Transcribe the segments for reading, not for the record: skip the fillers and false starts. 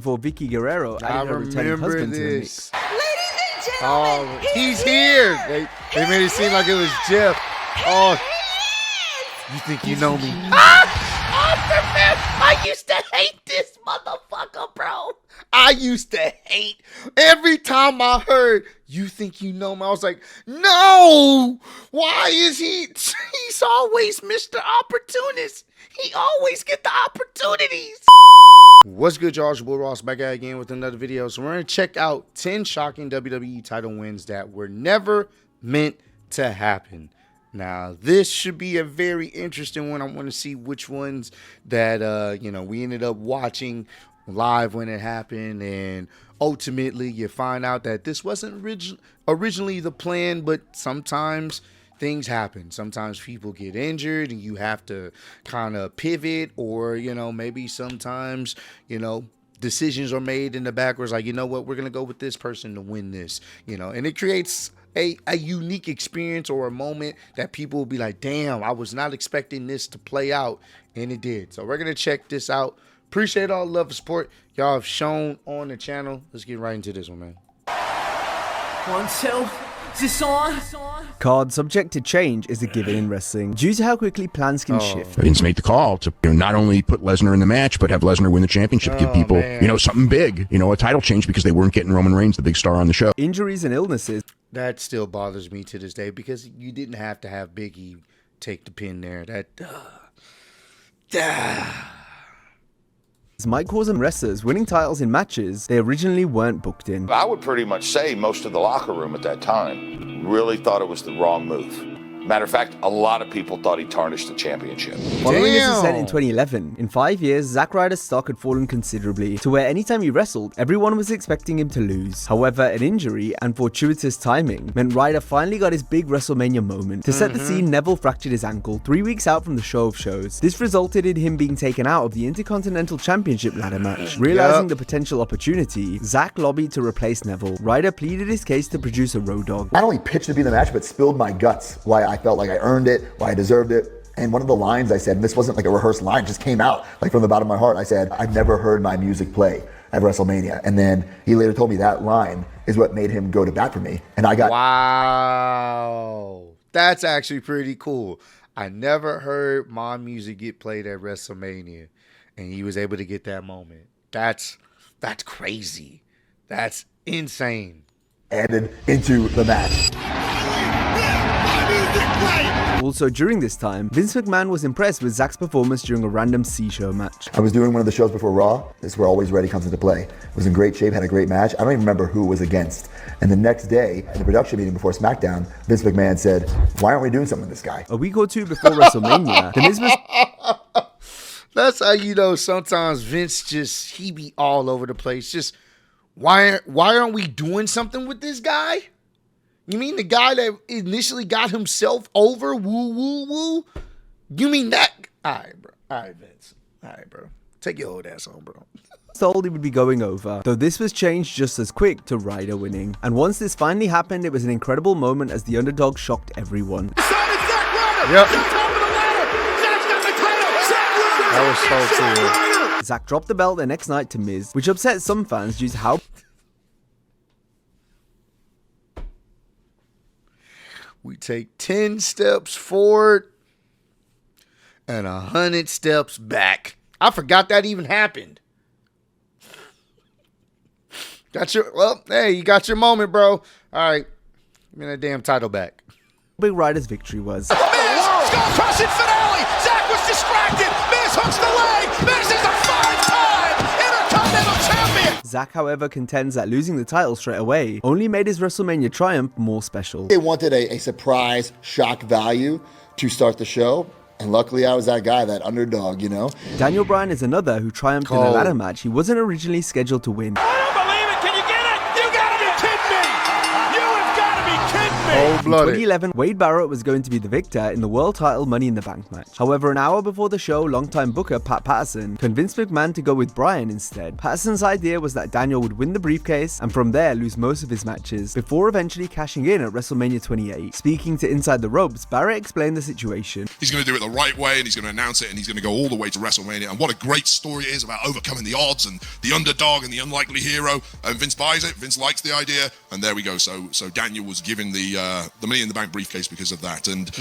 before Vicky Guerrero added her returning husband to the mix. Ladies and gentlemen, he's here. They made it seem like it was Jeff. Oh, you think you know me? I used to hate this motherfucker, bro. I used to hate every time I heard "you think you know me." I was like, no. Why is he? He's always Mr. Opportunist. He always get the opportunities. What's good, y'all? It's your boy Ross back at again with another video. So we're gonna check out 10 shocking WWE title wins that were never meant to happen. Now, this should be a very interesting one. I want to see which ones that, we ended up watching live when it happened. And ultimately, you find out that this wasn't originally the plan, but sometimes things happen. Sometimes people get injured and you have to kind of pivot, or, maybe sometimes, decisions are made in the backwards. Like, you know what, we're going to go with this person to win this, and it creates a unique experience or a moment that people will be like, damn, I was not expecting this to play out, and it did. So we're going to check this out. Appreciate all the love and support y'all have shown on the channel. Let's get right into this one, man. 1, 2, is this on? Card subject to change is a given in wrestling due to how quickly plans can shift. Vince made the call to not only put Lesnar in the match, but have Lesnar win the championship, give people, something big, a title change, because they weren't getting Roman Reigns, the big star on the show. Injuries and illnesses. That still bothers me to this day, because you didn't have to have Big E take the pin there. Might cause them wrestlers winning titles in matches they originally weren't booked in. I would pretty much say most of the locker room at that time really thought it was the wrong move. Matter of fact, a lot of people thought he tarnished the championship. Following his ascent in 2011, in 5 years, Zack Ryder's stock had fallen considerably, to where anytime he wrestled, everyone was expecting him to lose. However, an injury and fortuitous timing meant Ryder finally got his big WrestleMania moment. To set the scene, Neville fractured his ankle 3 weeks out from the show of shows. This resulted in him being taken out of the Intercontinental Championship ladder match. Realizing the potential opportunity, Zack lobbied to replace Neville. Ryder pleaded his case to produce a Road Dogg. Not only pitched to be in the match, but spilled my guts why I felt like I earned it, why I deserved it. And one of the lines I said, and this wasn't like a rehearsed line, it just came out like from the bottom of my heart. I said, I've never heard my music play at WrestleMania. And then he later told me that line is what made him go to bat for me. And I got... Wow. That's actually pretty cool. I never heard my music get played at WrestleMania, and he was able to get that moment. That's crazy. That's insane. Added into the match. Also, during this time, Vince McMahon was impressed with Zack's performance during a random C-show match. I was doing one of the shows before Raw. This is where Always Ready comes into play. Was in great shape, had a great match. I don't even remember who it was against. And the next day, in the production meeting before SmackDown, Vince McMahon said, why aren't we doing something with this guy? A week or two before WrestleMania, The Miz was... That's how sometimes Vince he be all over the place. Just, why aren't we doing something with this guy? You mean the guy that initially got himself over? Woo, woo, woo? You mean that? All right, bro. All right, Vince. All right, bro. Take your old ass on, bro. Told he would be going over, though this was changed just as quick to Ryder winning. And once this finally happened, it was an incredible moment as the underdog shocked everyone. Yep. That was so cool. Zack dropped the belt the next night to Miz, which upset some fans due to how... We take 10 steps forward and 100 steps back. I forgot that even happened. You got your moment, bro. All right. Give me that damn title back. Big Ryder's victory was... Miz! Skull-crushing finale! Zack was distracted! Miz hooks the leg! Miz is a 5-time Intercontinental Champion! Zack, however, contends that losing the title straight away only made his WrestleMania triumph more special. They wanted a surprise shock value to start the show. And luckily, I was that guy, that underdog, Daniel Bryan is another who triumphed in a ladder match he wasn't originally scheduled to win. I don't believe it! Can you get it? You gotta be kidding me! You have gotta be kidding me! In Cold-blooded. 2011, Wade Barrett was going to be the victor in the world title Money in the Bank match. However, an hour before the show, longtime booker Pat Patterson convinced McMahon to go with Bryan instead. Patterson's idea was that Daniel would win the briefcase and from there lose most of his matches, before eventually cashing in at WrestleMania 28. Speaking to Inside the Ropes, Barrett explained the situation. He's going to do it the right way, and he's going to announce it, and he's going to go all the way to WrestleMania. And what a great story it is about overcoming the odds and the underdog and the unlikely hero. And Vince buys it. Vince likes the idea, and there we go. So Daniel was given the Money in the Bank briefcase because of that, and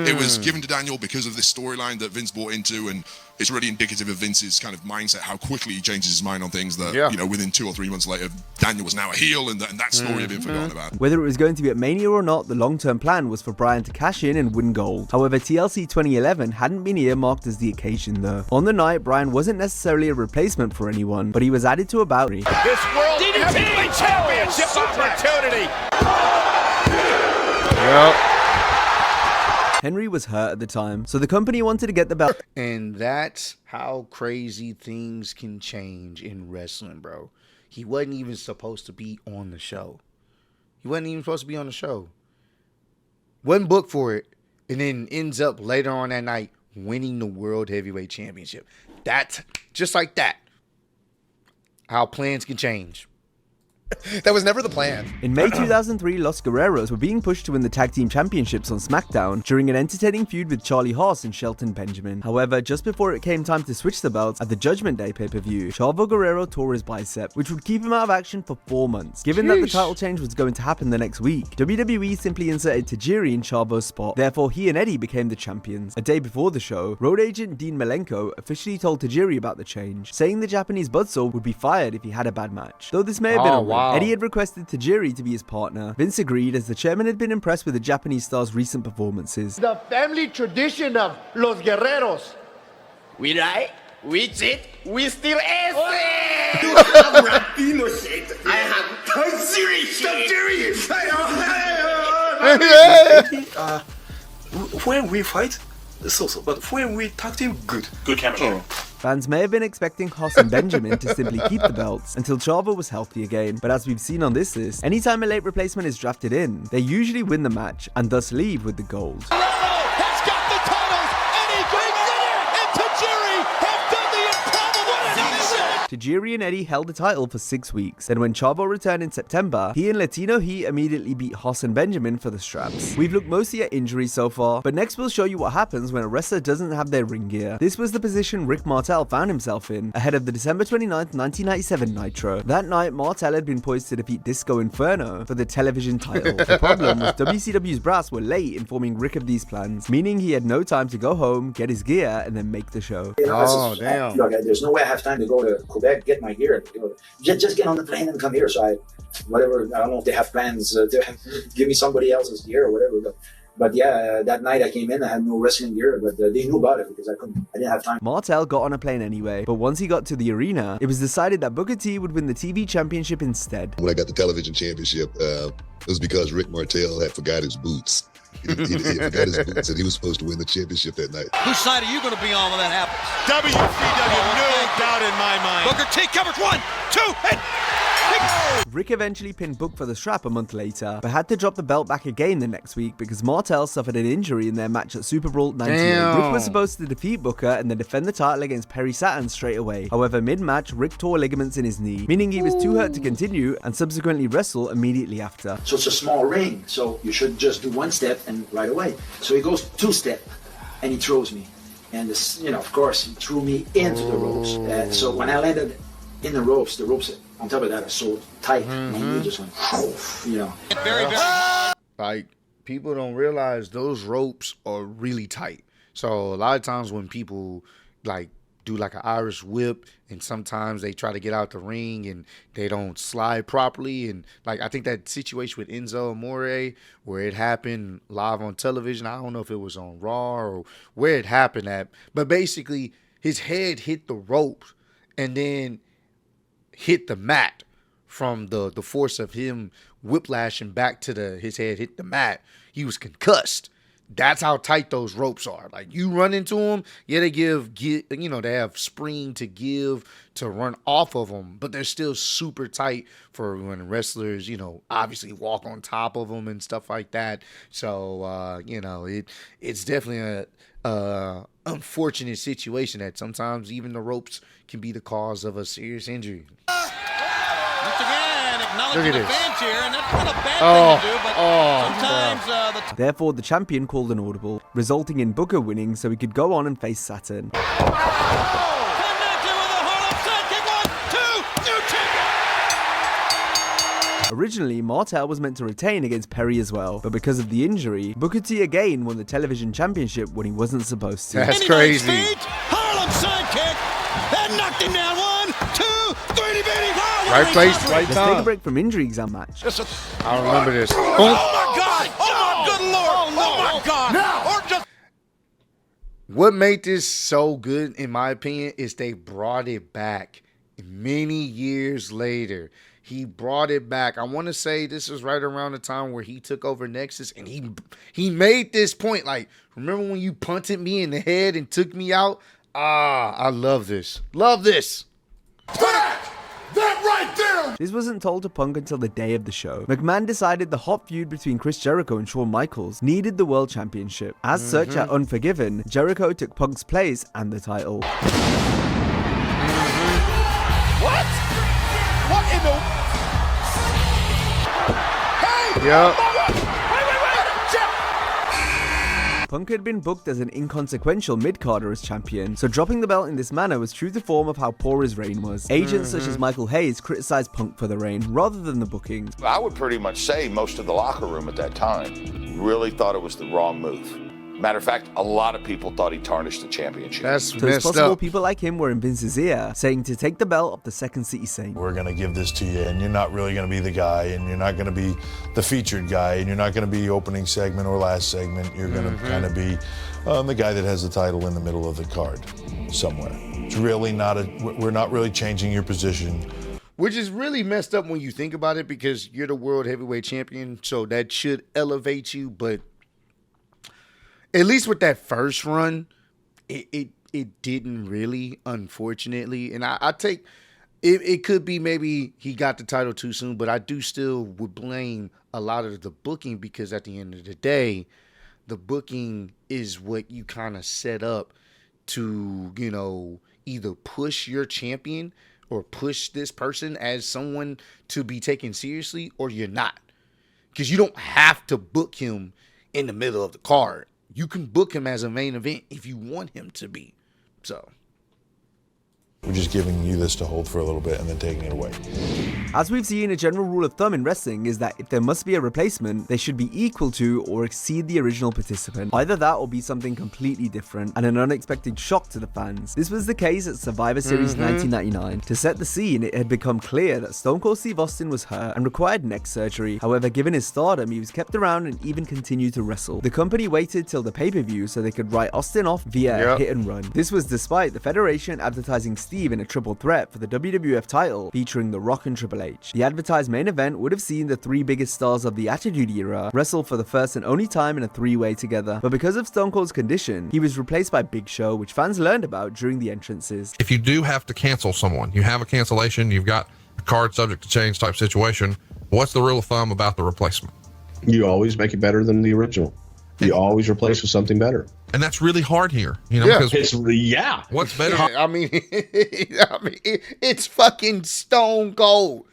it was given to Daniel because of this storyline that Vince bought into, and it's really indicative of Vince's kind of mindset, how quickly he changes his mind on things that, you know, within 2 or 3 months later, Daniel was now a heel, and that story had been forgotten about. Whether it was going to be at Mania or not, the long-term plan was for Bryan to cash in and win gold. However, TLC 2011 hadn't been earmarked as the occasion though. On the night, Bryan wasn't necessarily a replacement for anyone, but he was added to a bout. This World Heavyweight Championship opportunity. Yep. Henry was hurt at the time, so the company wanted to get the belt. And that's how crazy things can change in wrestling, bro. He wasn't even supposed to be on the show. Wasn't booked for it, and then ends up later on that night winning the World Heavyweight Championship. That's just like that. How plans can change. That was never the plan. In May 2003, Los Guerreros were being pushed to win the Tag Team Championships on SmackDown during an entertaining feud with Charlie Haas and Shelton Benjamin. However, just before it came time to switch the belts at the Judgment Day pay-per-view, Chavo Guerrero tore his bicep, which would keep him out of action for 4 months. Given that the title change was going to happen the next week, WWE simply inserted Tajiri in Chavo's spot. Therefore, he and Eddie became the champions. A day before the show, road agent Dean Malenko officially told Tajiri about the change, saying the Japanese buzzsaw would be fired if he had a bad match. Though this may have been a win, Eddie had requested Tajiri to be his partner. Vince agreed as the chairman had been impressed with the Japanese star's recent performances. The family tradition of Los Guerreros. We right, we cheat, we still ace. You have Rapino shit. I have Tajiri shit. When we fight, so, but when we tag team, good chemistry. Fans may have been expecting Haas and Benjamin to simply keep the belts until Chavo was healthy again, but as we've seen on this list, anytime a late replacement is drafted in, they usually win the match and thus leave with the gold. Has got the titles, and he brings it in, and Tajiri have done the improbable. Tajiri and Eddie held the title for 6 weeks. Then when Chavo returned in September, he and Latino Heat immediately beat Haas and Benjamin for the straps. We've looked mostly at injuries so far, but next we'll show you what happens when a wrestler doesn't have their ring gear. This was the position Rick Martel found himself in, ahead of the December 29th, 1997 Nitro. That night, Martel had been poised to defeat Disco Inferno for the television title. The problem was WCW's brass were late informing Rick of these plans, meaning he had no time to go home, get his gear, and then make the show. Oh, damn. Look, there's no way I have time to go to Quebec, get my gear. Just get on the plane and come here. So I don't know if they have plans to give me somebody else's gear or whatever. But yeah, that night I came in, I had no wrestling gear, but they knew about it because I didn't have time. Martel got on a plane anyway, but once he got to the arena, it was decided that Booker T would win the TV championship instead. When I got the television championship, it was because Rick Martel had forgot his boots. He forgot his boots, and he was supposed to win the championship that night. Whose side are you going to be on when that happens? WCW, no doubt in my mind. Booker T covers 1, 2, and... Rick eventually pinned Book for the strap a month later, but had to drop the belt back again the next week because Martel suffered an injury in their match at Super Brawl 98. Damn. Rick was supposed to defeat Booker and then defend the title against Perry Saturn straight away. However, mid-match, Rick tore ligaments in his knee, meaning he was too hurt to continue and subsequently wrestle immediately after. So it's a small ring, so you should just do 1 step and right away. So he goes 2 step and he throws me. And this, of course, he threw me into the ropes. So when I landed in the ropes on top of that are so tight, my knee just went, Very, very hard. Like, people don't realize those ropes are really tight. So a lot of times when people like do like an Irish whip, and sometimes they try to get out the ring and they don't slide properly, and like I think that situation with Enzo Amore where it happened live on television, I don't know if it was on Raw or where it happened at, but basically his head hit the ropes and then hit the mat from the force of him whiplashing back to his head hit the mat. He was concussed. that's how tight those ropes are. Like, you run into them, yeah, they they have spring to give to run off of them, but they're still super tight for when wrestlers, obviously walk on top of them and stuff like that. So, it's definitely a unfortunate situation that sometimes even the ropes can be the cause of a serious injury. Once again, acknowledging Look at the this. fans here, and that's not a bad thing to do, but sometimes Therefore, the champion called an audible, resulting in Booker winning so he could go on and face Saturn. Originally, Martel was meant to retain against Perry as well, but because of the injury, Booker T again won the television championship when he wasn't supposed to. That's crazy. Harlem sidekick, that knocked him down. 1, 2, 3, baby. Right place, right Let's time. take a break from injury exam match. I don't remember this. Oh my God! Oh my good Lord! Oh my God! Or just What made this so good, in my opinion, is they brought it back many years later. He brought it back. I want to say this was right around the time where he took over Nexus, and he made this point. Like, remember when you punted me in the head and took me out? I love this. Love this. That right there! This wasn't told to Punk until the day of the show. McMahon decided the hot feud between Chris Jericho and Shawn Michaels needed the World Championship. As such, at Unforgiven, Jericho took Punk's place and the title. what? What in the? Hey! Yep. Punk had been booked as an inconsequential mid-carder as champion, so dropping the belt in this manner was true to form of how poor his reign was. Agents such as Michael Hayes criticized Punk for the reign, rather than the booking. I would pretty much say most of the locker room at that time really thought it was the wrong move. Matter of fact, a lot of people thought he tarnished the championship. That's So it's messed possible up. people like him were in Vince's ear, saying to take the belt off the Second City Saint. We're going to give this to you, and you're not really going to be the guy, and you're not going to be the featured guy, and you're not going to be opening segment or last segment. You're going to kind of be the guy that has the title in the middle of the card somewhere. It's really we're not really changing your position. Which is really messed up when you think about it, because you're the world heavyweight champion, so that should elevate you. But at least with that first run, it didn't really, unfortunately. And I take it could be maybe he got the title too soon, but I do still would blame a lot of the booking, because at the end of the day, the booking is what you kind of set up to, either push your champion or push this person as someone to be taken seriously, or you're not. Because you don't have to book him in the middle of the card. You can book him as a main event if you want him to be. So We're just giving you this to hold for a little bit and then taking it away. As we've seen, a general rule of thumb in wrestling is that if there must be a replacement, they should be equal to or exceed the original participant. Either that or be something completely different and an unexpected shock to the fans. This was the case at Survivor Series 1999. To set the scene, it had become clear that Stone Cold Steve Austin was hurt and required neck surgery. However, given his stardom, he was kept around and even continued to wrestle. The company waited till the pay-per-view so they could write Austin off via a hit and run. This was despite the Federation advertising Steve in a triple threat for the WWF title featuring The Rock and Triple H. The advertised main event would have seen the three biggest stars of the Attitude Era wrestle for the first and only time in a three-way together, but because of Stone Cold's condition, he was replaced by Big Show, which fans learned about during the entrances. If you do have to cancel someone, you have a cancellation, you've got a card subject to change type situation, what's the rule of thumb about the replacement? You always make it better than the original. You always replace with something better. And that's really hard here, because what's better? I mean, it's fucking Stone Cold.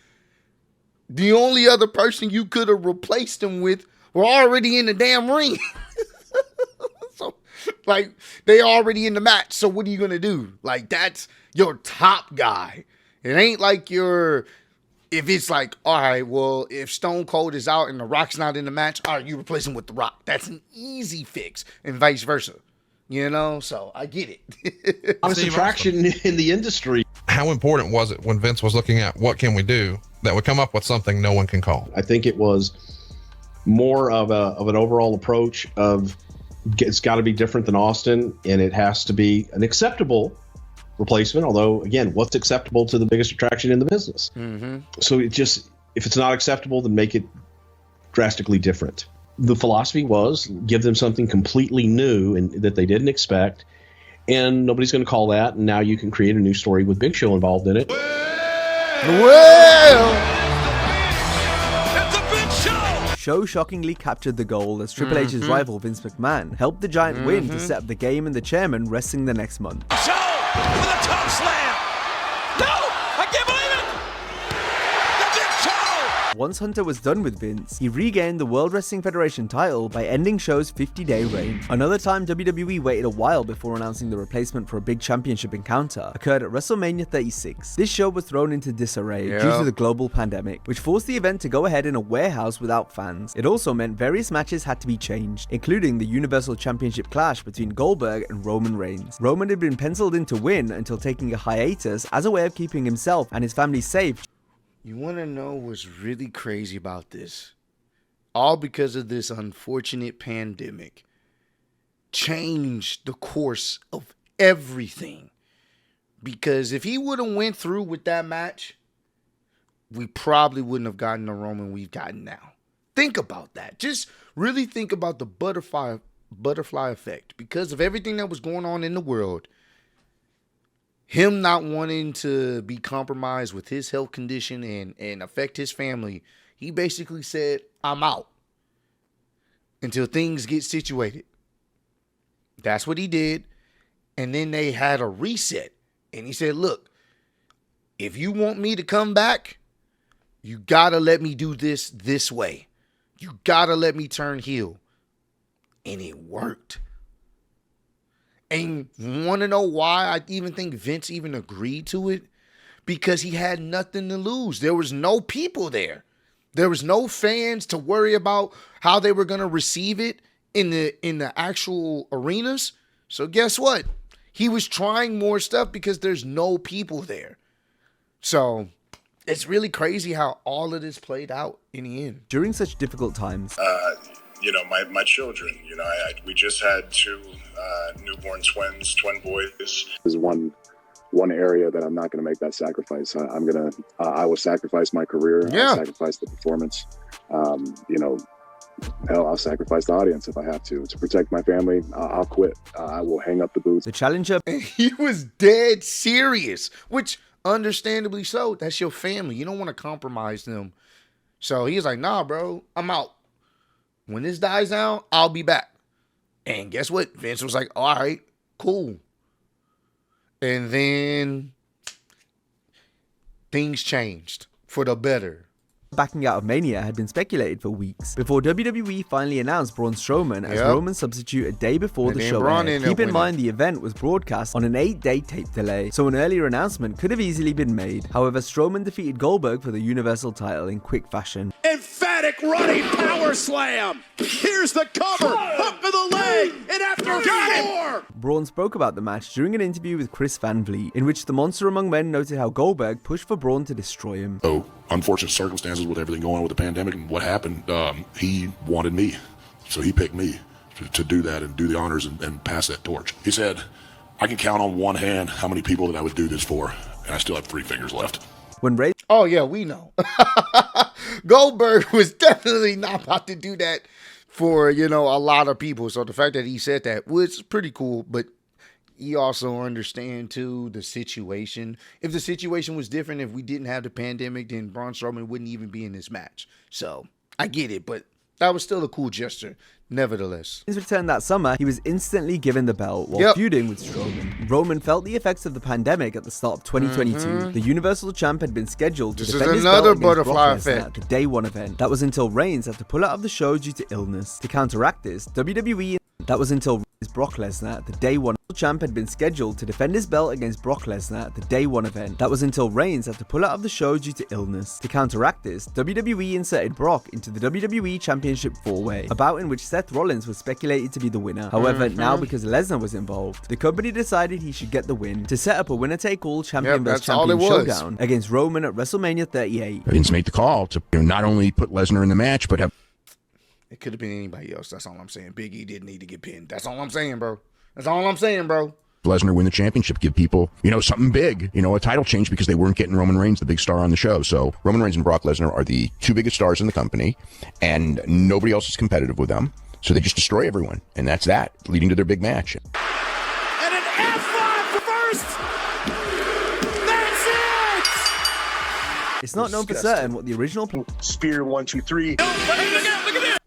The only other person you could have replaced him with were already in the damn ring. So, they already in the match. So what are you gonna do? That's your top guy. It ain't like if it's like, all right, well, if Stone Cold is out and The Rock's not in the match, all right, you replace him with The Rock. That's an easy fix, and vice versa. So I get it. Honest attraction in the industry. How important was it when Vince was looking at what can we do that would come up with something no one can call? I think it was more of an overall approach of it's got to be different than Austin, and it has to be an acceptable replacement. Although, again, what's acceptable to the biggest attraction in the business? So if it's not acceptable, then make it drastically different. the philosophy was give them something completely new and that they didn't expect, and nobody's going to call that. And now you can create a new story with Big Show involved in it. Show shockingly captured the goal as Triple H's rival Vince McMahon helped the Giant win to set up the game and the chairman wrestling the next month. Show with a toe slam. No, I can't believe it. The Big Show. Once Hunter was done with Vince, he regained the World Wrestling Federation title by ending Show's 50-day reign. Another time WWE waited a while before announcing the replacement for a big championship encounter occurred at WrestleMania 36. This show was thrown into disarray due to the global pandemic, which forced the event to go ahead in a warehouse without fans. It also meant various matches had to be changed, including the Universal Championship clash between Goldberg and Roman Reigns. Roman had been penciled in to win until taking a hiatus as a way of keeping himself and his family safe. You want to know what's really crazy about this? All because of this unfortunate pandemic changed the course of everything. Because if he would have went through with that match, we probably wouldn't have gotten the Roman we've gotten now. Think about that. Just really think about the butterfly effect. Because of everything that was going on in the world, him not wanting to be compromised with his health condition and affect his family, he basically said, I'm out until things get situated. That's what he did. And then they had a reset. And he said, look, if you want me to come back, you got to let me do this way. You got to let me turn heel. And it worked. And you want to know why I even think Vince even agreed to it? Because he had nothing to lose. There was no people there. There was no fans to worry about how they were going to receive it in the actual arenas. So guess what? He was trying more stuff because there's no people there. So it's really crazy how all of this played out in the end. During such difficult times, my children, we just had two newborn twin boys. There's one area that I'm not going to make that sacrifice. I will sacrifice my career. Yeah. I'll sacrifice the performance. Hell, I'll sacrifice the audience if I have to protect my family. I'll quit. I will hang up the boots. The challenger, and he was dead serious, which understandably so. That's your family. You don't want to compromise them. So he was like, nah, bro, I'm out. When this dies down, I'll be back. And guess what? Vince was like, all right, cool. And then things changed for the better. Backing out of Mania had been speculated for weeks before WWE finally announced Braun Strowman as Roman's substitute a day before the show aired. Keep in mind the event was broadcast on an 8-day tape delay, so an earlier announcement could have easily been made. However, Strowman defeated Goldberg for the Universal title in quick fashion. Emphatic running power slam. Here's the cover. Up to the leg. And after 4. Braun spoke about the match during an interview with Chris Van Vliet, in which the Monster Among Men noted how Goldberg pushed for Braun to destroy him. So, unfortunate circumstances with everything going on with the pandemic and what happened, he wanted me. So he picked me to do that and do the honors and pass that torch. He said, I can count on one hand how many people that I would do this for, and I still have 3 fingers left. When Ray... Oh, yeah, we know. Goldberg was definitely not about to do that for, a lot of people. So the fact that he said that was pretty cool, but you also understand, too, the situation. If the situation was different, if we didn't have the pandemic, then Braun Strowman wouldn't even be in this match. So I get it, but that was still a cool gesture, nevertheless. In his return that summer, he was instantly given the belt while feuding with Strowman. Roman felt the effects of the pandemic at the start of 2022. The Universal Champ had been scheduled to defend his belt against Brock Lesnar at the Day 1 event. That was until Reigns had to pull out of the show due to illness. To counteract this, WWE... That was until Brock Lesnar at the Day 1 champ had been scheduled to defend his belt against Brock Lesnar at the Day 1 event. That was until Reigns had to pull out of the show due to illness. To counteract this, WWE inserted Brock into the WWE Championship 4-Way, a bout in which Seth Rollins was speculated to be the winner. However, now because Lesnar was involved, the company decided he should get the win to set up a winner-take-all champion vs. champion showdown against Roman at WrestleMania 38. Vince made the call to not only put Lesnar in the match, but have... It could have been anybody else. That's all I'm saying. Big E didn't need to get pinned. That's all I'm saying, bro. That's all I'm saying, bro. Lesnar win the championship, give people, something big, a title change because they weren't getting Roman Reigns, the big star on the show. So Roman Reigns and Brock Lesnar are the two biggest stars in the company, and nobody else is competitive with them. So they just destroy everyone, and that's that, leading to their big match. And an F5 reversed. That's it. It's not known for certain what the original Spear 1, 2, 3.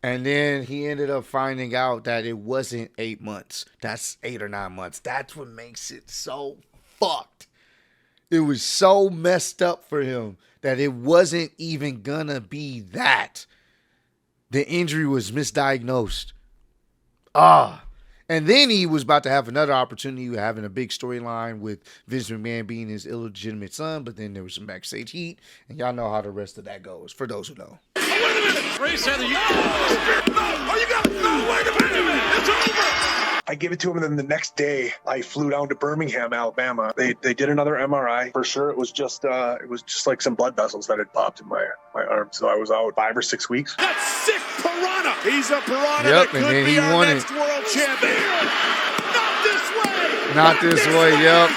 And then he ended up finding out that it wasn't 8 months. That's 8 or 9 months. That's what makes it so fucked. It was so messed up for him that it wasn't even gonna be that. The injury was misdiagnosed. And then he was about to have another opportunity, having a big storyline with Vince McMahon being his illegitimate son, but then there was some backstage heat, and y'all know how the rest of that goes, for those who know. Oh, wait a minute. Ray said you wait a minute. It's over. I gave it to him, and then the next day I flew down to Birmingham, Alabama. They did another MRI. For sure, it was just like some blood vessels that had popped in my arm. So I was out 5 or 6 weeks. That sick piranha. He's a piranha Yep, that and could then be he our won next it. world champion. Not this way. Not this way, yep.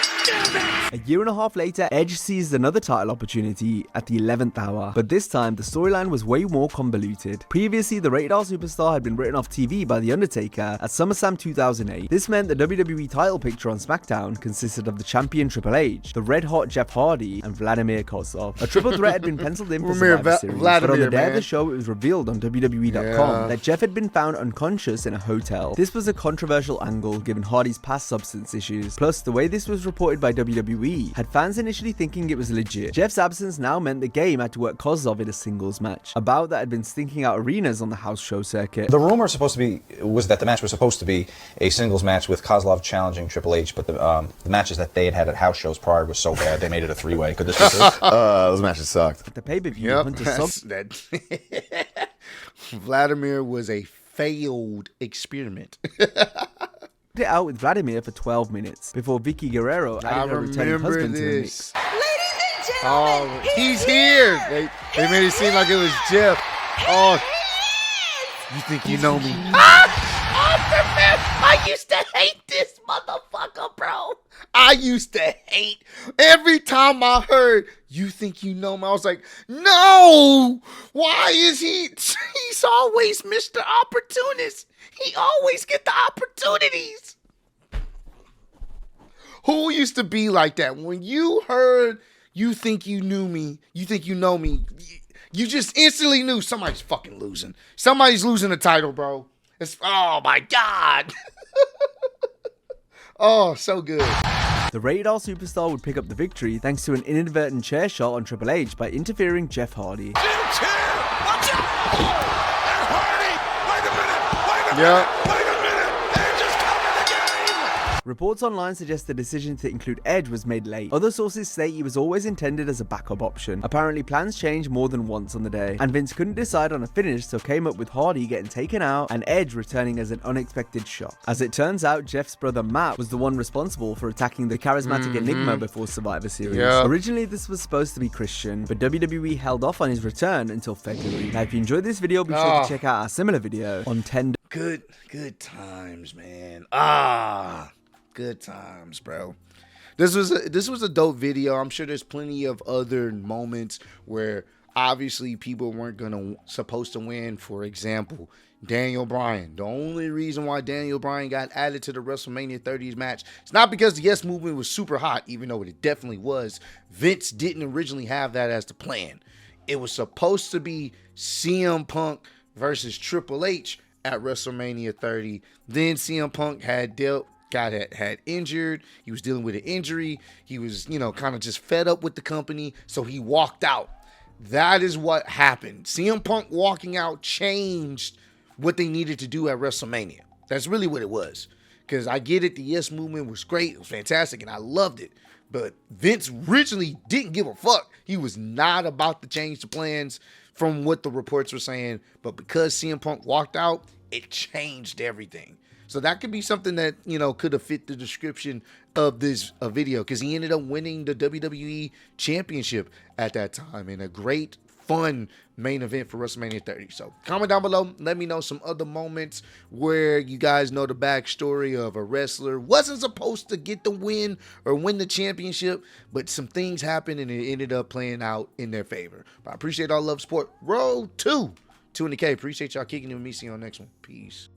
A year and a half later, Edge seized another title opportunity at the 11th hour, but this time the storyline was way more convoluted. Previously, the Rated R superstar had been written off TV by The Undertaker at SummerSlam 2008. This meant the WWE title picture on SmackDown consisted of the champion Triple H, the red-hot Jeff Hardy, and Vladimir Kozlov. A triple threat had been penciled in for Survivor Series, but on the day of the show, it was revealed on WWE.com that Jeff had been found unconscious in a hotel. This was a controversial angle given Hardy's past substance issues, plus the way this was reported by WWE had fans initially thinking it was legit. Jeff's absence now meant the game had to work Kozlov in a singles match, a bout that had been stinking out arenas on the house show circuit. The rumor was that the match was supposed to be a singles match with Kozlov challenging Triple H, but the matches that they had at house shows prior was so bad they made it a three-way. Could this be true? Those matches sucked. At the pay-per-view, Vladimir was a failed experiment. it out with Vladimir for 12 minutes before Vicky Guerrero added her returning husband to the mix. Oh, he's here. They made it seem like it was Jeff. Oh, you think you know me? I used to hate this motherfucker, bro. I used to hate every time I heard you think you know me. I was like, no, why is he's always Mr. Opportunist. He always get the opportunities. Who used to be like that? When you heard you think you knew me, you think you know me, you just instantly knew somebody's fucking losing. Somebody's losing the title, bro. Oh my God. Oh, so good. The Rated R superstar would pick up the victory thanks to an inadvertent chair shot on Triple H by interfering Jeff Hardy. Yeah. Reports online suggest the decision to include Edge was made late. Other sources state he was always intended as a backup option. Apparently, plans changed more than once on the day, and Vince couldn't decide on a finish, so came up with Hardy getting taken out and Edge returning as an unexpected shock. As it turns out, Jeff's brother Matt was the one responsible for attacking the charismatic Enigma before Survivor Series. Yeah. Originally, this was supposed to be Christian, but WWE held off on his return until February. Now, if you enjoyed this video, be sure to check out our similar video on 10. Good times, man. Good times, bro. This was a dope video. I'm sure there's plenty of other moments where obviously people weren't supposed to win. For example, Daniel Bryan. The only reason why Daniel Bryan got added to the WrestleMania 30s match, it's not because the Yes Movement was super hot, even though it definitely was. Vince didn't originally have that as the plan. It was supposed to be CM Punk versus Triple H at WrestleMania 30. Then CM Punk had injured. He was dealing with an injury. He was, kind of just fed up with the company, so he walked out. That is what happened. CM Punk walking out changed what they needed to do at WrestleMania. That's really what it was. Because I get it, the Yes Movement was great. It was fantastic, and I loved it. But Vince originally didn't give a fuck. He was not about to change the plans from what the reports were saying. But because CM Punk walked out, it changed everything. So that could be something that, could have fit the description of this video, because he ended up winning the WWE Championship at that time in a great fun main event for WrestleMania 30. So comment down below. Let me know some other moments where you guys know the backstory of a wrestler wasn't supposed to get the win or win the championship, but some things happened and it ended up playing out in their favor. But I appreciate all love, support. Road to 200K. Appreciate y'all kicking it with me. See you on the next one. Peace.